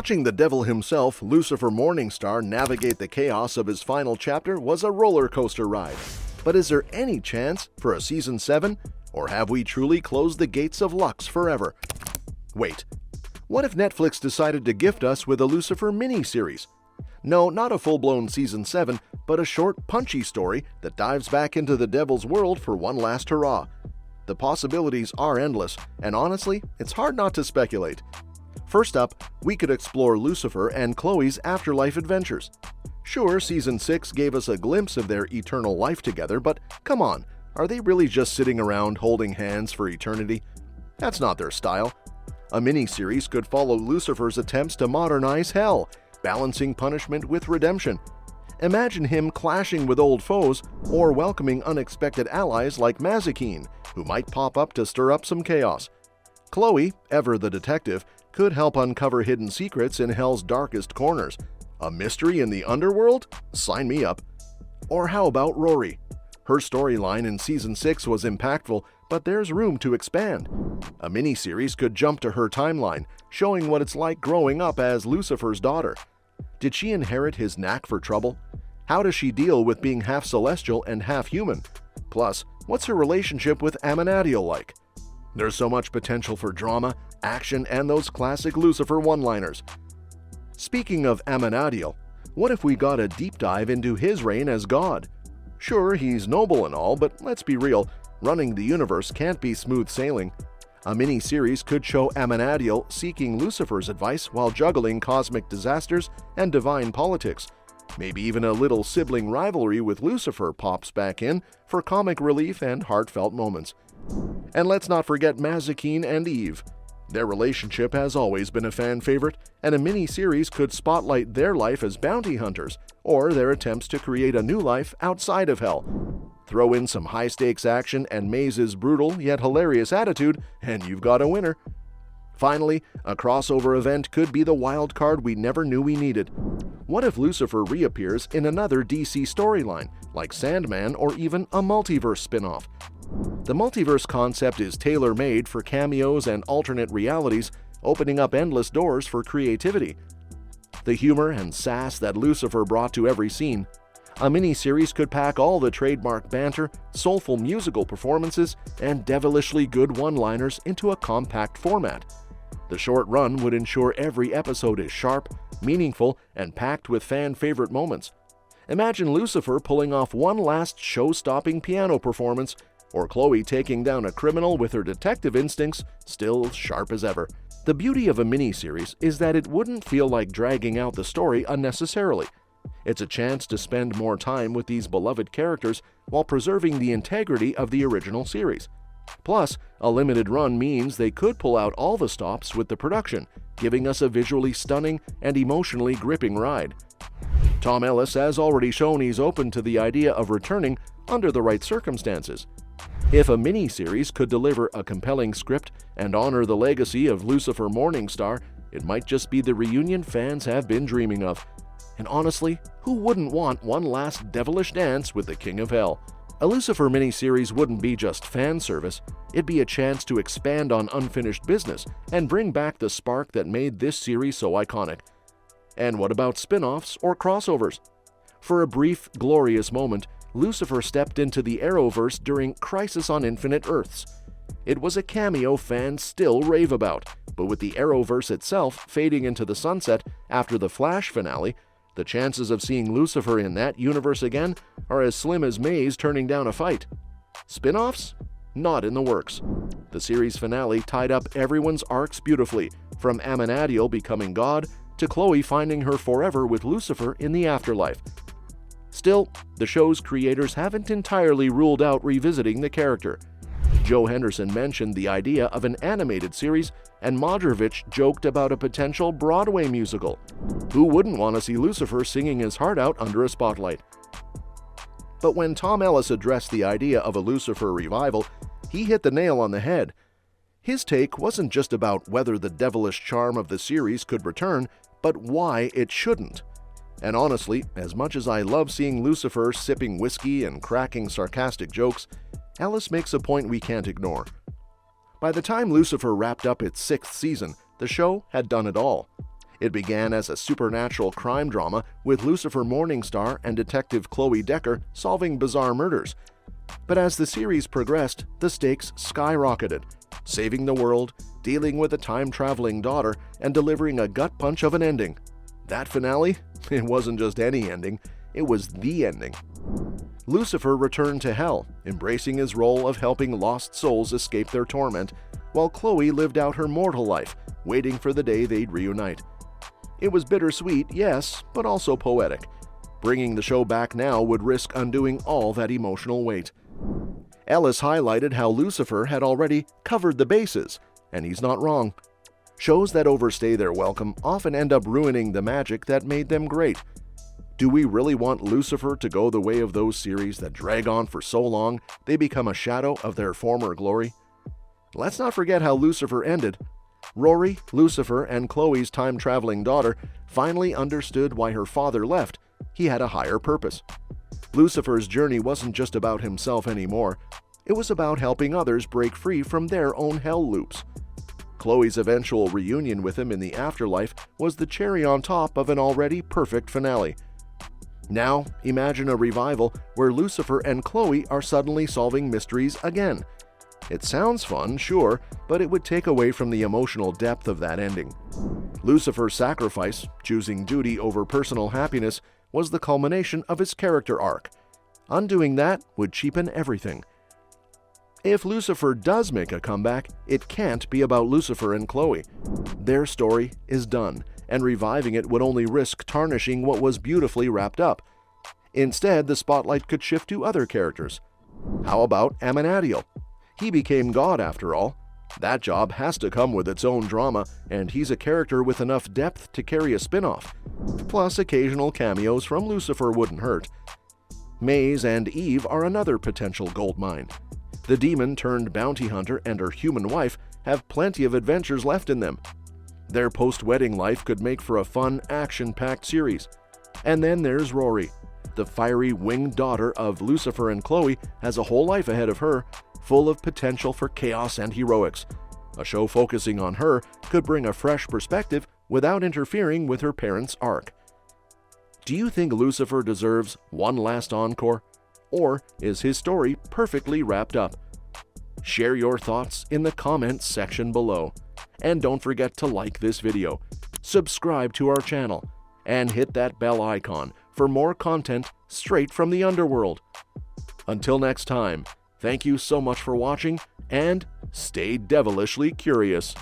Watching the devil himself, Lucifer Morningstar, navigate the chaos of his final chapter was a roller coaster ride. But is there any chance for a Season 7? Or have we truly closed the gates of Lux forever? Wait, what if Netflix decided to gift us with a Lucifer mini-series? No, not a full-blown Season 7, but a short, punchy story that dives back into the devil's world for one last hurrah. The possibilities are endless, and honestly, it's hard not to speculate. First up, we could explore Lucifer and Chloe's afterlife adventures. Sure, Season 6 gave us a glimpse of their eternal life together, but come on, are they really just sitting around holding hands for eternity? That's not their style. A mini-series could follow Lucifer's attempts to modernize hell, balancing punishment with redemption. Imagine him clashing with old foes or welcoming unexpected allies like Mazikeen, who might pop up to stir up some chaos. Chloe, ever the detective, could help uncover hidden secrets in hell's darkest corners. A mystery in the underworld? Sign me up. Or how about Rory? Her storyline in Season 6 was impactful, but there's room to expand. A miniseries could jump to her timeline, showing what it's like growing up as Lucifer's daughter. Did she inherit his knack for trouble? How does she deal with being half celestial and half human? Plus, what's her relationship with Amenadiel like? There's so much potential for drama, action, and those classic Lucifer one-liners. Speaking of Amenadiel, what if we got a deep dive into his reign as God? Sure, he's noble and all, but let's be real, running the universe can't be smooth sailing. A mini-series could show Amenadiel seeking Lucifer's advice while juggling cosmic disasters and divine politics. Maybe even a little sibling rivalry with Lucifer pops back in for comic relief and heartfelt moments. And let's not forget Mazikeen and Eve. Their relationship has always been a fan favorite, and a mini-series could spotlight their life as bounty hunters or their attempts to create a new life outside of hell. Throw in some high-stakes action and Maze's brutal yet hilarious attitude, and you've got a winner. Finally, a crossover event could be the wild card we never knew we needed. What if Lucifer reappears in another DC storyline, like Sandman or even a multiverse spin-off? The multiverse concept is tailor-made for cameos and alternate realities, opening up endless doors for creativity. The humor and sass that Lucifer brought to every scene. A mini-series could pack all the trademark banter, soulful musical performances, and devilishly good one-liners into a compact format. The short run would ensure every episode is sharp, meaningful, and packed with fan-favorite moments. Imagine Lucifer pulling off one last show-stopping piano performance, or Chloe taking down a criminal with her detective instincts still sharp as ever. The beauty of a miniseries is that it wouldn't feel like dragging out the story unnecessarily. It's a chance to spend more time with these beloved characters while preserving the integrity of the original series. Plus, a limited run means they could pull out all the stops with the production, giving us a visually stunning and emotionally gripping ride. Tom Ellis has already shown he's open to the idea of returning under the right circumstances. If a mini-series could deliver a compelling script and honor the legacy of Lucifer Morningstar, it might just be the reunion fans have been dreaming of. And honestly, who wouldn't want one last devilish dance with the King of Hell? A Lucifer miniseries wouldn't be just fan service, it'd be a chance to expand on unfinished business and bring back the spark that made this series so iconic. And what about spin-offs or crossovers? For a brief, glorious moment, Lucifer stepped into the Arrowverse during Crisis on Infinite Earths. It was a cameo fans still rave about, but with the Arrowverse itself fading into the sunset after the Flash finale, the chances of seeing Lucifer in that universe again are as slim as Maze turning down a fight. Spin-offs? Not in the works. The series finale tied up everyone's arcs beautifully, from Amenadiel becoming God to Chloe finding her forever with Lucifer in the afterlife. Still, the show's creators haven't entirely ruled out revisiting the character. Joe Henderson mentioned the idea of an animated series, and Modrovich joked about a potential Broadway musical. Who wouldn't want to see Lucifer singing his heart out under a spotlight? But when Tom Ellis addressed the idea of a Lucifer revival, he hit the nail on the head. His take wasn't just about whether the devilish charm of the series could return, but why it shouldn't. And honestly, as much as I love seeing Lucifer sipping whiskey and cracking sarcastic jokes, Ellis makes a point we can't ignore. By the time Lucifer wrapped up its 6th season, the show had done it all. It began as a supernatural crime drama with Lucifer Morningstar and Detective Chloe Decker solving bizarre murders. But as the series progressed, the stakes skyrocketed, saving the world, dealing with a time-traveling daughter, and delivering a gut punch of an ending. That finale? It wasn't just any ending, it was the ending. Lucifer returned to hell, embracing his role of helping lost souls escape their torment, while Chloe lived out her mortal life, waiting for the day they'd reunite. It was bittersweet, yes, but also poetic. Bringing the show back now would risk undoing all that emotional weight. Ellis highlighted how Lucifer had already covered the bases, and he's not wrong. Shows that overstay their welcome often end up ruining the magic that made them great. Do we really want Lucifer to go the way of those series that drag on for so long they become a shadow of their former glory? Let's not forget how Lucifer ended. Rory, Lucifer, and Chloe's time-traveling daughter finally understood why her father left. He had a higher purpose. Lucifer's journey wasn't just about himself anymore. It was about helping others break free from their own hell loops. Chloe's eventual reunion with him in the afterlife was the cherry on top of an already perfect finale. Now, imagine a revival where Lucifer and Chloe are suddenly solving mysteries again. It sounds fun, sure, but it would take away from the emotional depth of that ending. Lucifer's sacrifice, choosing duty over personal happiness, was the culmination of his character arc. Undoing that would cheapen everything. If Lucifer does make a comeback, it can't be about Lucifer and Chloe. Their story is done, and reviving it would only risk tarnishing what was beautifully wrapped up. Instead, the spotlight could shift to other characters. How about Amenadiel? He became God after all. That job has to come with its own drama, and he's a character with enough depth to carry a spin-off. Plus, occasional cameos from Lucifer wouldn't hurt. Maze and Eve are another potential goldmine. The demon-turned-bounty hunter and her human wife have plenty of adventures left in them. Their post-wedding life could make for a fun, action-packed series. And then there's Rory. The fiery winged daughter of Lucifer and Chloe has a whole life ahead of her, full of potential for chaos and heroics. A show focusing on her could bring a fresh perspective without interfering with her parents' arc. Do you think Lucifer deserves one last encore? Or is his story perfectly wrapped up? Share your thoughts in the comments section below. And don't forget to like this video, subscribe to our channel, and hit that bell icon for more content straight from the underworld. Until next time, thank you so much for watching, and stay devilishly curious.